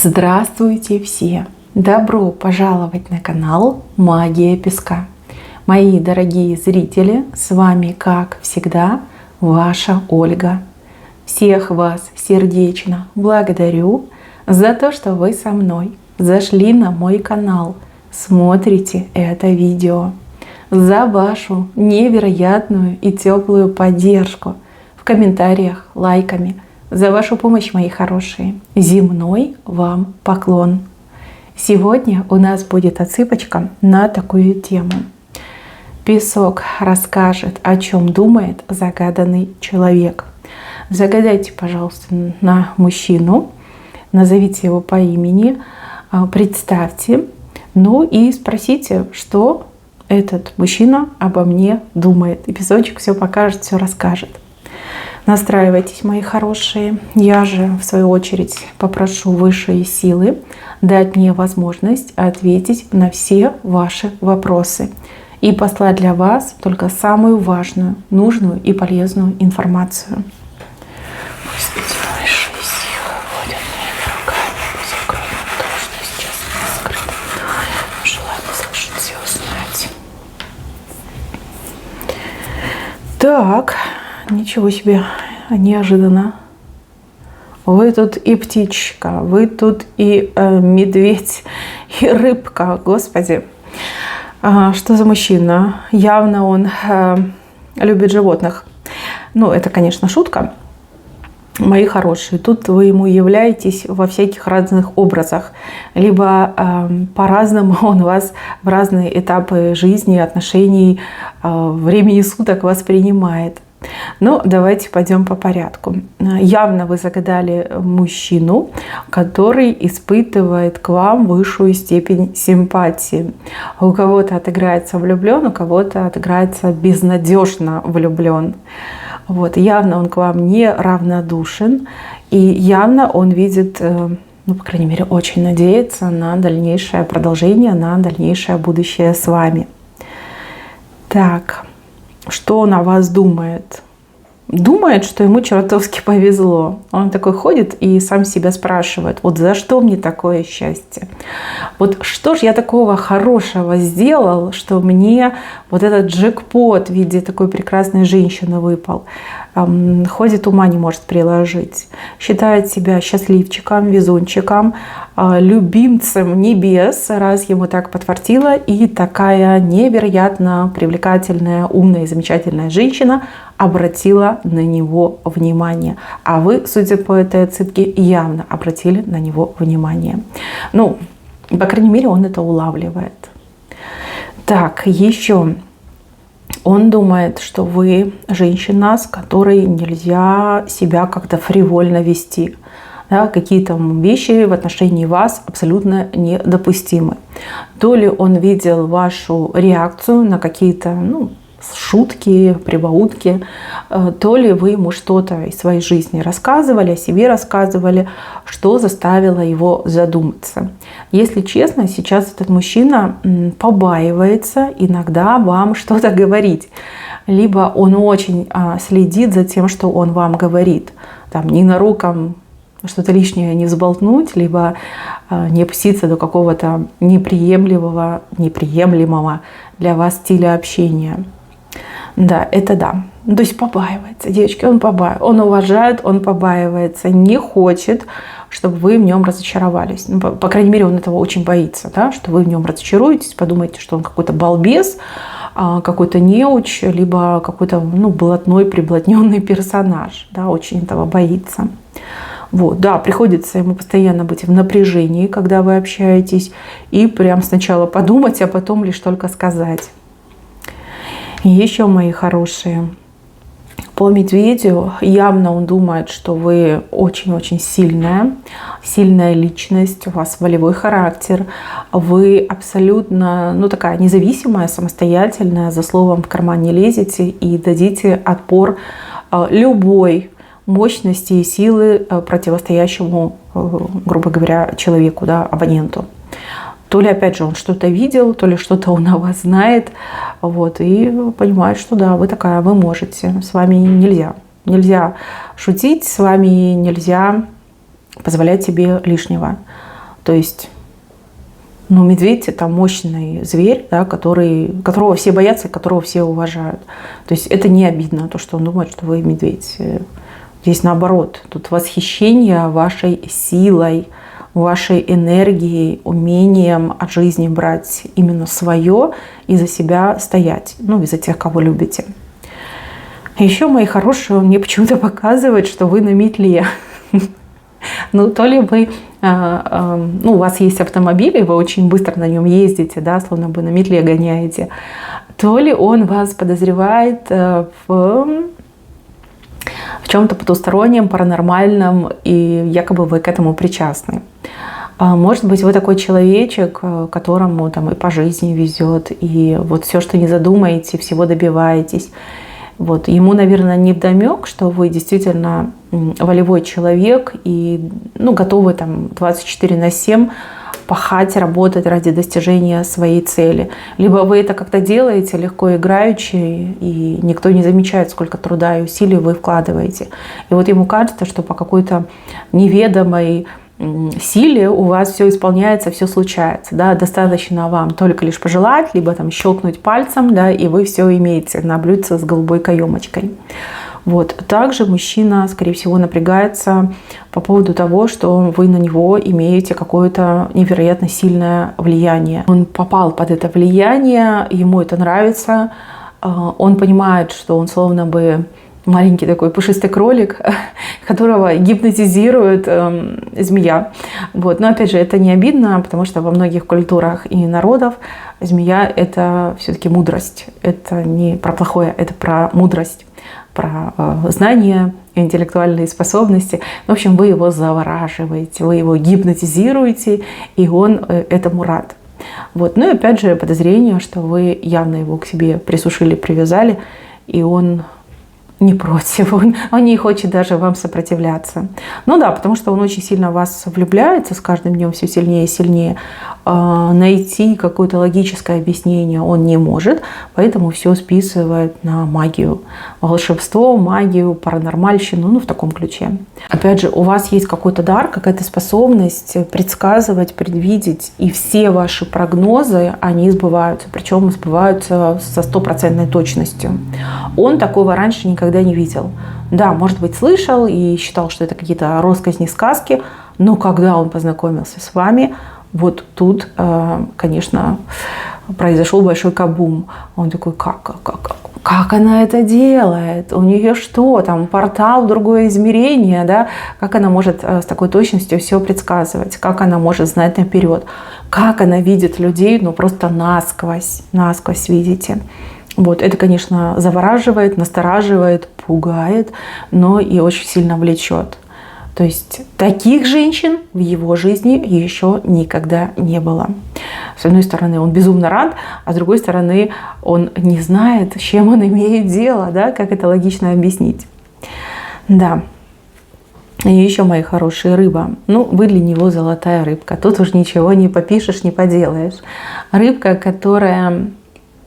Здравствуйте все! Добро пожаловать на канал Магия Песка. Мои дорогие зрители, с вами, как всегда, ваша Ольга. Всех вас сердечно благодарю за то, что вы со мной зашли на мой канал, смотрите это видео, за вашу невероятную и теплую поддержку в комментариях, лайками, за вашу помощь, мои хорошие. Земной вам поклон. Сегодня у нас будет отсыпочка на такую тему. Песок расскажет, о чем думает загаданный человек. Загадайте, пожалуйста, на мужчину, назовите его по имени, представьте, ну и спросите, что этот мужчина обо мне думает. И песочек все покажет, все расскажет. Настраивайтесь, мои хорошие. Я же, в свою очередь, попрошу высшие силы дать мне возможность ответить на все ваши вопросы и послать для вас только самую важную, нужную и полезную информацию. Пусть эти высшие силы водят моими руками по закрытому то, что сейчас раскрыто. Желание слышать и узнать. Так. Ничего себе, неожиданно. Вы тут и птичка, вы тут и медведь, и рыбка, господи. Что за мужчина? Явно он любит животных. Ну, это, конечно, шутка. Мои хорошие, тут вы ему являетесь во всяких разных образах. Либо по-разному он вас в разные этапы жизни, отношений, времени суток воспринимает. Но давайте пойдем по порядку. Явно вы загадали мужчину, который испытывает к вам высшую степень симпатии. У кого-то отыграется влюблен, у кого-то отыграется безнадежно влюблен. Вот. Явно он к вам не равнодушен, и явно он видит, ну, по крайней мере, очень надеется на дальнейшее продолжение, на дальнейшее будущее с вами. Так. Что он о вас думает? Думает, что ему чертовски повезло. Он такой ходит и сам себя спрашивает, вот за что мне такое счастье? Вот что ж я такого хорошего сделал, что мне вот этот джекпот в виде такой прекрасной женщины выпал? Ходит, ума не может приложить. Считает себя счастливчиком, везунчиком, любимцем небес, раз ему так подфартило, и такая невероятно привлекательная, умная и замечательная женщина обратила на него внимание. А вы, судя по этой отсыпке, явно обратили на него внимание. Ну, по крайней мере, он это улавливает. Так, еще он думает, что вы женщина, с которой нельзя себя как-то фривольно вести. Да, какие-то вещи в отношении вас абсолютно недопустимы. То ли он видел вашу реакцию на какие-то шутки, прибаутки, то ли вы ему что-то из своей жизни рассказывали, о себе рассказывали, что заставило его задуматься. Если честно, сейчас этот мужчина побаивается иногда вам что-то говорить. Либо он очень следит за тем, что он вам говорит. Там ненароком что-то лишнее не взболтнуть, либо не опуститься до какого-то неприемлемого для вас стиля общения. Да, это да. То есть побаивается, девочки, он уважает, он побаивается, не хочет, чтобы вы в нем разочаровались. Ну, по крайней мере, он этого очень боится, да, что вы в нем разочаруетесь, подумаете, что он какой-то балбес, какой-то неуч, либо какой-то блатной, приблотненный персонаж, да, очень этого боится. Вот, да, приходится ему постоянно быть в напряжении, когда вы общаетесь, и прям сначала подумать, а потом лишь только сказать. И еще, мои хорошие, по медведю явно он думает, что вы очень-очень сильная личность, у вас волевой характер, вы абсолютно, такая независимая, самостоятельная, за словом в карман не лезете и дадите отпор любой мощности и силы противостоящему, грубо говоря, человеку, да, абоненту. То ли, опять же, он что-то видел, то ли что-то он о вас знает, вот, и понимает, что да, вы такая, вы можете, с вами нельзя. Нельзя шутить, с вами нельзя позволять себе лишнего. То есть, ну, медведь — это мощный зверь, да, которого все боятся, которого все уважают. То есть это не обидно, то, что он думает, что вы медведь. Здесь наоборот, тут восхищение вашей силой, вашей энергией, умением от жизни брать именно свое и за себя стоять, ну, и за тех, кого любите. Еще, мои хорошие, он мне почему-то показывает, что вы на метле. Ну, то ли вы, ну, у вас есть автомобиль, и вы очень быстро на нем ездите, да, словно бы на метле гоняете, то ли он вас подозревает в чем-то потустороннем, паранормальном, и якобы вы к этому причастны. Может быть, вы такой человечек, которому там и по жизни везет, и вот все, что не задумаете, всего добиваетесь. Вот. Ему, наверное, невдомек, что вы действительно волевой человек и, ну, готовы там 24/7 пахать, работать ради достижения своей цели. Либо вы это как-то делаете легко играючи, и никто не замечает, сколько труда и усилий вы вкладываете. И вот ему кажется, что по какой-то неведомой силе у вас все исполняется, все случается. Да? Достаточно вам только лишь пожелать, либо там щелкнуть пальцем, да, и вы все имеете на блюдце с голубой каемочкой. Вот. Также мужчина, скорее всего, напрягается по поводу того, что вы на него имеете какое-то невероятно сильное влияние. Он попал под это влияние, ему это нравится, он понимает, что он словно бы маленький такой пушистый кролик, которого гипнотизирует змея. Вот. Но опять же, это не обидно, потому что во многих культурах и народов змея — это все-таки мудрость. Это не про плохое, это про мудрость, про знания, интеллектуальные способности. В общем, вы его завораживаете, вы его гипнотизируете, и он этому рад. Вот. Ну и опять же, подозрение, что вы явно его к себе присушили, привязали, и он не против, он не хочет даже вам сопротивляться. Ну да, потому что он очень сильно в вас влюбляется, с каждым днем все сильнее и сильнее. Найти какое-то логическое объяснение он не может, поэтому все списывает на магию. Волшебство, магию, паранормальщину, ну в таком ключе. Опять же, у вас есть какой-то дар, какая-то способность предсказывать, предвидеть, и все ваши прогнозы, они сбываются, причем сбываются со 100% точностью. Он такого раньше никогда не видел. Да, может быть, слышал и считал, что это какие-то россказни, сказки, но когда он познакомился с вами, вот тут, конечно, произошел большой кабум. Он такой, как она это делает? У нее что, там портал в другое измерение, да? Как она может с такой точностью все предсказывать? Как она может знать наперед? Как она видит людей, ну просто насквозь видите? Вот, это, конечно, завораживает, настораживает, пугает, но и очень сильно влечет. То есть таких женщин в его жизни еще никогда не было. С одной стороны, он безумно рад, а с другой стороны, он не знает, с чем он имеет дело, да, как это логично объяснить. Да. И еще, мои хорошие, рыба. Ну, вы для него золотая рыбка. Тут уж ничего не попишешь, не поделаешь. Рыбка, которая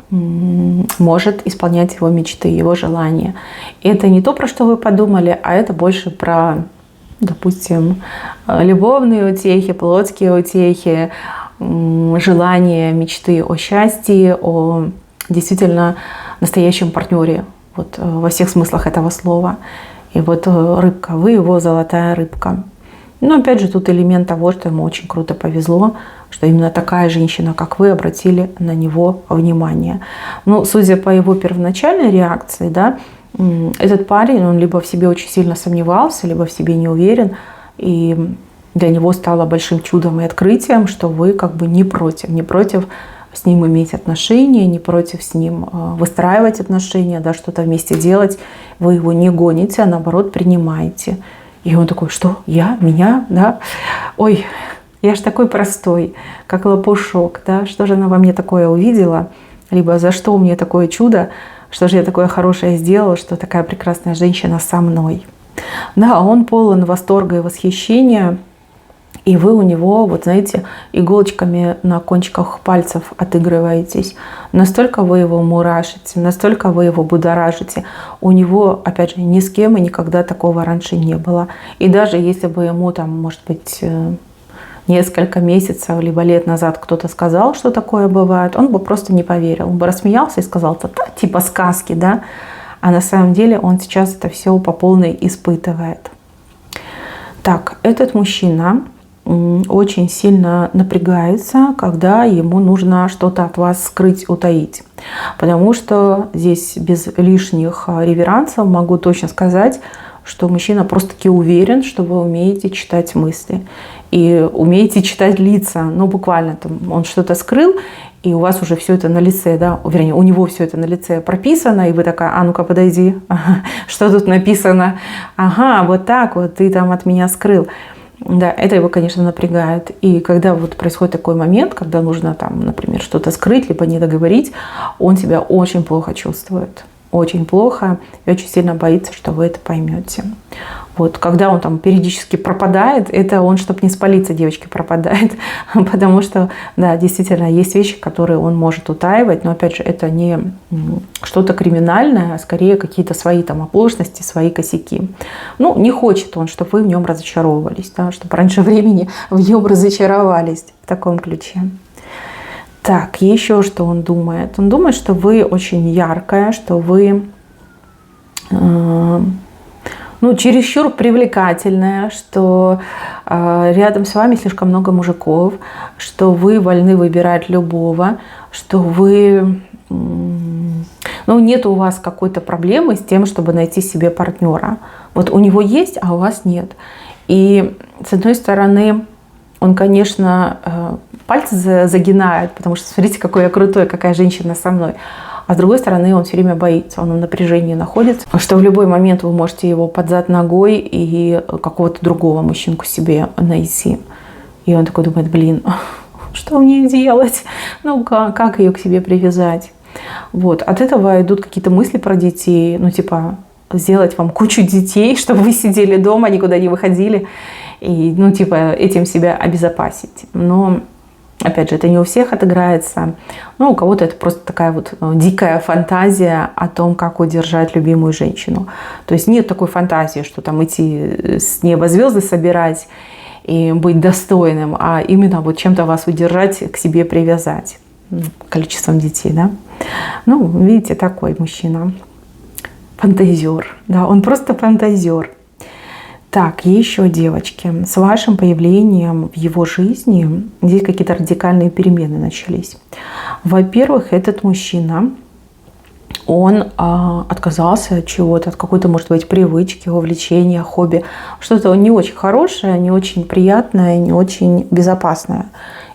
может исполнять его мечты, его желания. И это не то, про что вы подумали, а это больше про, допустим, любовные утехи, плотские утехи, желания, мечты о счастье, о действительно настоящем партнере, вот, во всех смыслах этого слова. И вот рыбка, вы его золотая рыбка. Но опять же, тут элемент того, что ему очень круто повезло, что именно такая женщина, как вы, обратили на него внимание. Ну, судя по его первоначальной реакции, да, этот парень, он либо в себе очень сильно сомневался, либо в себе не уверен, и для него стало большим чудом и открытием, что вы как бы не против с ним иметь отношения, не против с ним выстраивать отношения, да, что-то вместе делать. Вы его не гоните, а наоборот принимаете. И он такой, что? Меня, да? Ой, я ж такой простой, как лопушок, да? Что же она во мне такое увидела? Либо за что мне такое чудо? Что же я такое хорошее сделала, что такая прекрасная женщина со мной? Да, он полон восторга и восхищения. И вы у него, вот знаете, иголочками на кончиках пальцев отыгрываетесь. Настолько вы его мурашите, настолько вы его будоражите. У него, опять же, ни с кем и никогда такого раньше не было. И даже если бы ему там, может быть, несколько месяцев либо лет назад кто-то сказал, что такое бывает, он бы просто не поверил. Он бы рассмеялся и сказал, да, типа сказки, да? А на самом деле он сейчас это все по полной испытывает. Так, этот мужчина очень сильно напрягается, когда ему нужно что-то от вас скрыть, утаить. Потому что здесь без лишних реверансов могу точно сказать, что мужчина просто-таки уверен, что вы умеете читать мысли и умеете читать лица. Ну, буквально там он что-то скрыл, и у вас уже все это на лице, да, вернее, у него все это на лице прописано, и вы такая, а ну-ка подойди, что тут написано? Ага, вот так вот, ты там от меня скрыл. Да, это его, конечно, напрягает. И когда вот происходит такой момент, когда нужно там, например, что-то скрыть, либо не договорить, он себя очень плохо чувствует. Очень плохо и очень сильно боится, что вы это поймете. Вот, когда он там периодически пропадает, это он, чтобы не спалиться, девочки, пропадает. Потому что, да, действительно, есть вещи, которые он может утаивать, но, опять же, это не что-то криминальное, а скорее какие-то свои там оплошности, свои косяки. Ну, не хочет он, чтобы вы в нем разочаровывались, да, чтобы раньше времени в нем разочаровались в таком ключе. Так, еще что он думает? Он думает, что вы очень яркая, что вы чересчур привлекательная, что рядом с вами слишком много мужиков, что вы вольны выбирать любого, что вы... нет у вас какой-то проблемы с тем, чтобы найти себе партнера. Вот у него есть, а у вас нет. И с одной стороны, он, конечно, пальцы загинает, потому что смотрите, какой я крутой, какая женщина со мной. А с другой стороны, он все время боится, он в напряжении находится, что в любой момент вы можете его под зад ногой и какого-то другого мужчинку себе найти. И он такой думает, блин, что мне делать? Ну, как ее к себе привязать? Вот. От этого идут какие-то мысли про детей, сделать вам кучу детей, чтобы вы сидели дома, никуда не выходили, и, этим себя обезопасить. Но, опять же, это не у всех отыграется. У кого-то это просто такая вот дикая фантазия о том, как удержать любимую женщину. То есть нет такой фантазии, что там идти с неба звезды собирать и быть достойным, а именно вот чем-то вас удержать, к себе привязать. Количеством детей, да? Видите, такой мужчина. Фантазер. Да, он просто фантазер. Так, еще, девочки, с вашим появлением в его жизни здесь какие-то радикальные перемены начались. Во-первых, этот мужчина, он отказался от чего-то, от какой-то, может быть, привычки, увлечения, хобби. Что-то не очень хорошее, не очень приятное, не очень безопасное.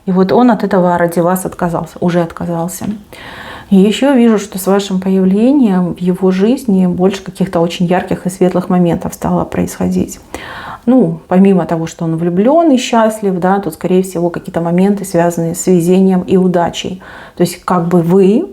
И вот он от этого ради вас отказался, уже отказался. И еще вижу, что с вашим появлением в его жизни больше каких-то очень ярких и светлых моментов стало происходить. Помимо того, что он влюблен и счастлив, да, тут, скорее всего, какие-то моменты, связанные с везением и удачей. То есть, как бы вы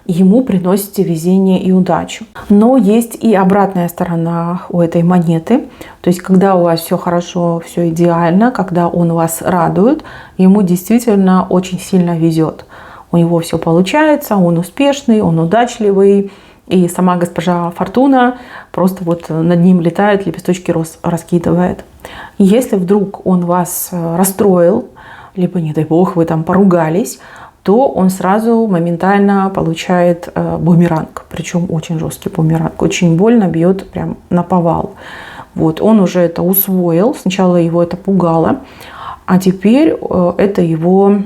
ему приносите везение и удачу. Но есть и обратная сторона у этой монеты. То есть, когда у вас все хорошо, все идеально, когда он вас радует, ему действительно очень сильно везет. У него все получается, он успешный, он удачливый. И сама госпожа Фортуна просто вот над ним летает, лепесточки роз раскидывает. Если вдруг он вас расстроил, либо, не дай бог, вы там поругались, то он сразу моментально получает бумеранг. Причем очень жесткий бумеранг. Очень больно бьет прям наповал. Вот, он уже это усвоил. Сначала его это пугало, а теперь это его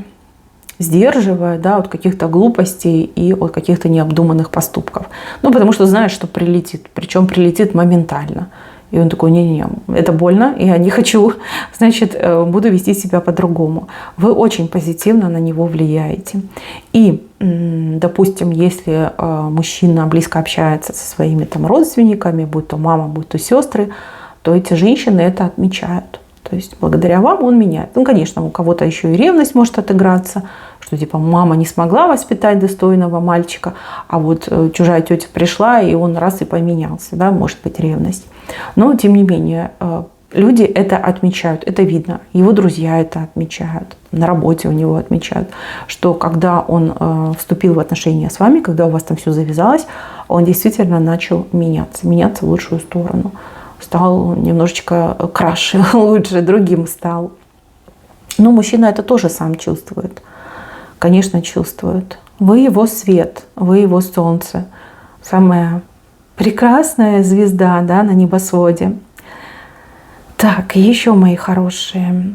сдерживает, да, от каких-то глупостей и от каких-то необдуманных поступков. Потому что знает, что прилетит. Причем прилетит моментально. И он такой, не-не-не, это больно, я не хочу, значит, буду вести себя по-другому. Вы очень позитивно на него влияете. И, допустим, если мужчина близко общается со своими там родственниками, будь то мама, будь то сестры, то эти женщины это отмечают. То есть благодаря вам он меняет. Конечно, у кого-то еще и ревность может отыграться, что типа мама не смогла воспитать достойного мальчика, а вот чужая тетя пришла, и он раз и поменялся, да, может быть ревность. Но тем не менее, люди это отмечают, это видно. Его друзья это отмечают, на работе у него отмечают, что когда он вступил в отношения с вами, когда у вас там все завязалось, он действительно начал меняться в лучшую сторону. Стал немножечко краше, лучше, другим стал. Но мужчина это тоже сам чувствует. Конечно, чувствует. Вы его свет, вы его солнце. Самая прекрасная звезда, да, на небосводе. Так, еще, мои хорошие.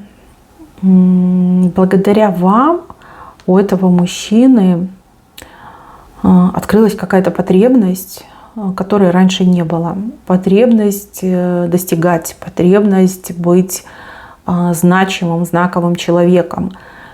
Благодаря вам у этого мужчины открылась какая-то потребность, которой раньше не было. Потребность достигать, потребность быть значимым, знаковым человеком.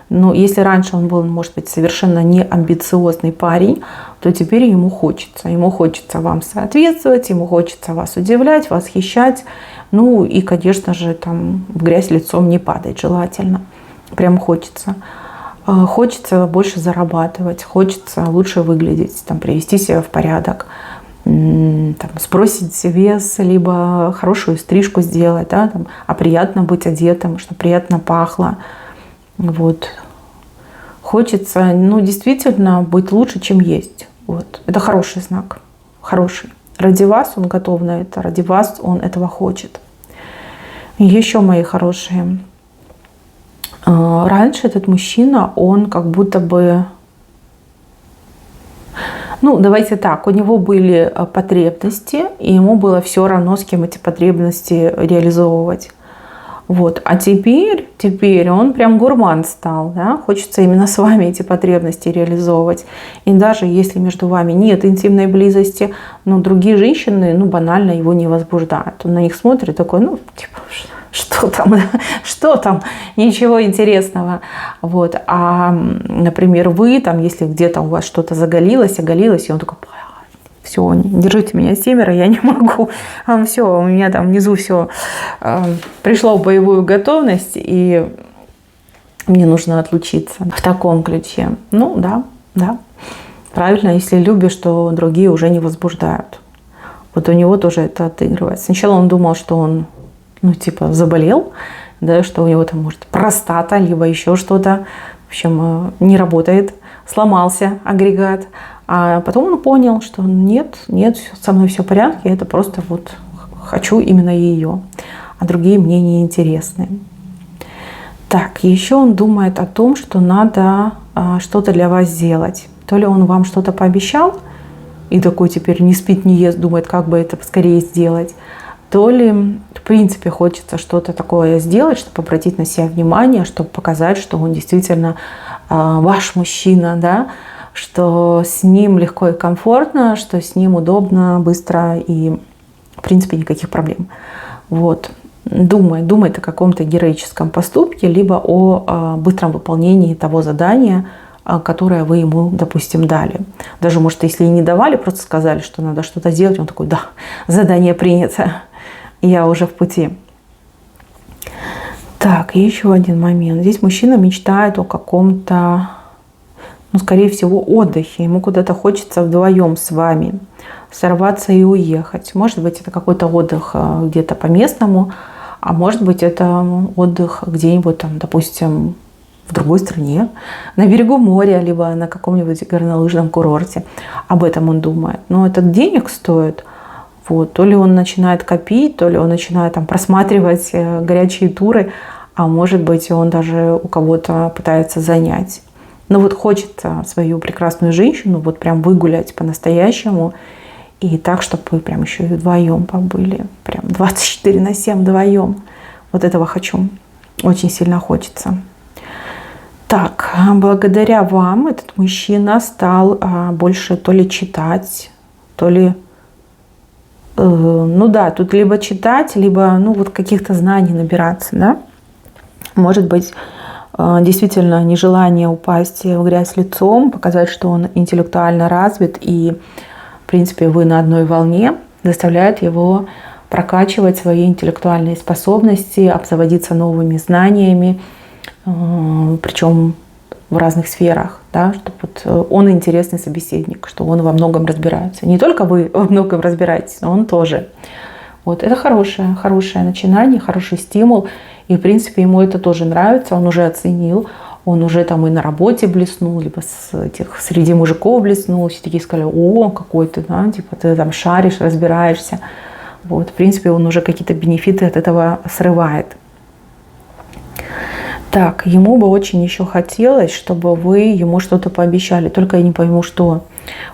Но если раньше он был, может быть, совершенно не амбициозный парень, то теперь ему хочется. Ему хочется вам соответствовать, ему хочется вас удивлять, восхищать. Ну и, конечно же, там в грязь лицом не падать желательно. Прям хочется. Хочется больше зарабатывать, хочется лучше выглядеть, там, привести себя в порядок, там, сбросить вес, либо хорошую стрижку сделать, да, там, а приятно быть одетым, чтобы приятно пахло. Вот. Хочется, ну, действительно быть лучше, чем есть. Вот. Это хороший знак. Хороший. Ради вас он готов на это, ради вас он этого хочет. И еще, мои хорошие, раньше этот мужчина, он как будто бы, ну, давайте так, у него были потребности, и ему было все равно, с кем эти потребности реализовывать. Вот. А теперь он прям гурман стал, да? Хочется именно с вами эти потребности реализовывать. И даже если между вами нет интимной близости, но другие женщины, ну, банально его не возбуждают. Он на них смотрит такой, ну, типа, что там, что там, ничего интересного. Вот. А, например, вы там, если где-то у вас что-то заголилось, оголилось, и он такой, все, держите меня семеро, я не могу. Все, у меня там внизу все пришло в боевую готовность, и мне нужно отлучиться в таком ключе. Ну, да. Правильно, если любишь, то другие уже не возбуждают. Вот у него тоже это отыгрывается. Сначала он думал, что он, ну, типа, заболел, да, что у него там, может, простата, либо еще что-то. В общем, не работает, сломался агрегат. А потом он понял, что нет, со мной все в порядке, это просто вот хочу именно ее, а другие мне не интересны. Так, еще он думает о том, что надо что-то для вас сделать. То ли он вам что-то пообещал, и такой теперь не спит, не ест, думает, как бы это поскорее сделать, то ли, в принципе, хочется что-то такое сделать, чтобы обратить на себя внимание, чтобы показать, что он действительно ваш мужчина, да, что с ним легко и комфортно, что с ним удобно, быстро и, в принципе, никаких проблем. Вот. Думает о каком-то героическом поступке, либо о быстром выполнении того задания, которое вы ему, допустим, дали. Даже, может, если и не давали, просто сказали, что надо что-то сделать, он такой, да, задание принято, я уже в пути. Так, и еще один момент. Здесь мужчина мечтает о каком-то, ну, скорее всего, отдыхе. Ему куда-то хочется вдвоем с вами сорваться и уехать. Может быть, это какой-то отдых где-то по-местному, а может быть, это отдых где-нибудь там, допустим, в другой стране, на берегу моря, либо на каком-нибудь горнолыжном курорте. Об этом он думает. Но это денег стоит. Вот. То ли он начинает копить, то ли он начинает там просматривать горячие туры, а может быть, он даже у кого-то пытается занять. Но вот хочется свою прекрасную женщину вот прям выгулять по-настоящему. И так, чтобы вы прям еще и вдвоем побыли. Прям 24/7 вдвоем. Вот этого хочу. Очень сильно хочется. Так, благодаря вам этот мужчина стал больше то ли читать, то ли... Ну да, тут либо читать, либо ну вот каких-то знаний набираться, да. Может быть, действительно нежелание упасть в грязь лицом, показать, что он интеллектуально развит и, в принципе, вы на одной волне, заставляет его прокачивать свои интеллектуальные способности, обзаводиться новыми знаниями, причем в разных сферах, да, чтобы вот он интересный собеседник, что он во многом разбирается. Не только вы во многом разбираетесь, но он тоже. Вот это хорошее начинание, хороший стимул. И, в принципе, ему это тоже нравится, он уже оценил, он уже там и на работе блеснул, либо среди мужиков блеснул. Все такие сказали, о, какой ты, да, типа ты там шаришь, разбираешься. Вот, в принципе, он уже какие-то бенефиты от этого срывает. Так, ему бы очень еще хотелось, чтобы вы ему что-то пообещали. Только я не пойму, что.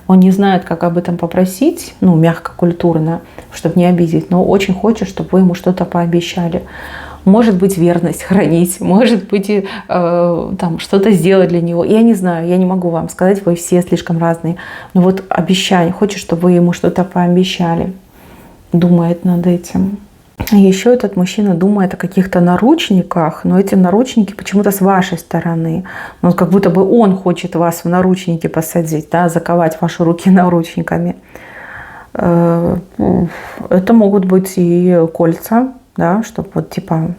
Он не знает, как об этом попросить, ну, мягко, культурно, чтобы не обидеть, но очень хочет, чтобы вы ему что-то пообещали. Может быть, верность хранить, может быть, там, что-то сделать для него. Я не знаю, я не могу вам сказать, вы все слишком разные. Но вот обещание, хочет, чтобы вы ему что-то пообещали. Думает над этим. Еще этот мужчина думает о каких-то наручниках, но эти наручники почему-то с вашей стороны. Ну, как будто бы он хочет вас в наручники посадить, да, заковать ваши руки наручниками. Это могут быть и кольца, да, чтобы вот типа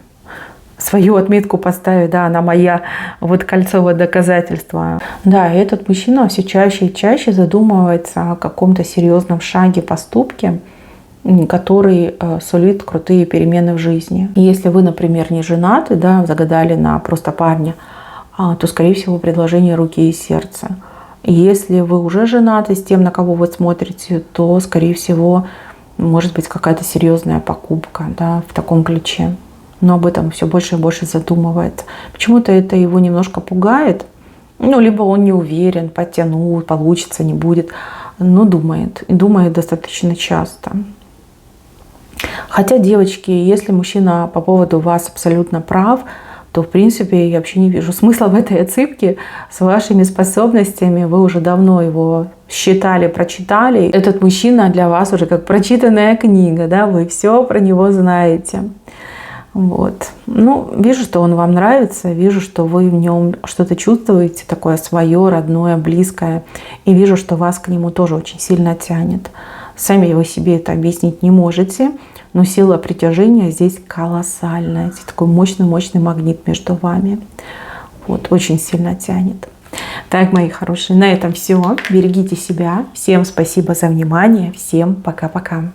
свою отметку поставить, да, она моя, вот кольцовое доказательство. Да, и этот мужчина все чаще и чаще задумывается о каком-то серьезном шаге, поступке, который сулит крутые перемены в жизни. И если вы, например, не женаты, да, загадали на просто парня, то, скорее всего, предложение руки и сердца. Если вы уже женаты с тем, на кого вы смотрите, то, скорее всего, может быть какая-то серьезная покупка, да, в таком ключе. Но об этом все больше и больше задумывается. Почему-то это его немножко пугает. Ну, либо он не уверен, подтянул, получится, не будет. Но думает. И думает достаточно часто. Хотя, девочки, если мужчина по поводу вас абсолютно прав, то, в принципе, я вообще не вижу смысла в этой отсыпке. С вашими способностями вы уже давно его считали, прочитали. Этот мужчина для вас уже как прочитанная книга, да, вы все про него знаете. Вот. Ну, вижу, что он вам нравится, вижу, что вы в нем что-то чувствуете, такое свое, родное, близкое. И вижу, что вас к нему тоже очень сильно тянет. Сами вы себе это объяснить не можете, но сила притяжения здесь колоссальная. Здесь такой мощный-мощный магнит между вами. Вот, очень сильно тянет. Так, мои хорошие, на этом все. Берегите себя. Всем спасибо за внимание. Всем пока-пока.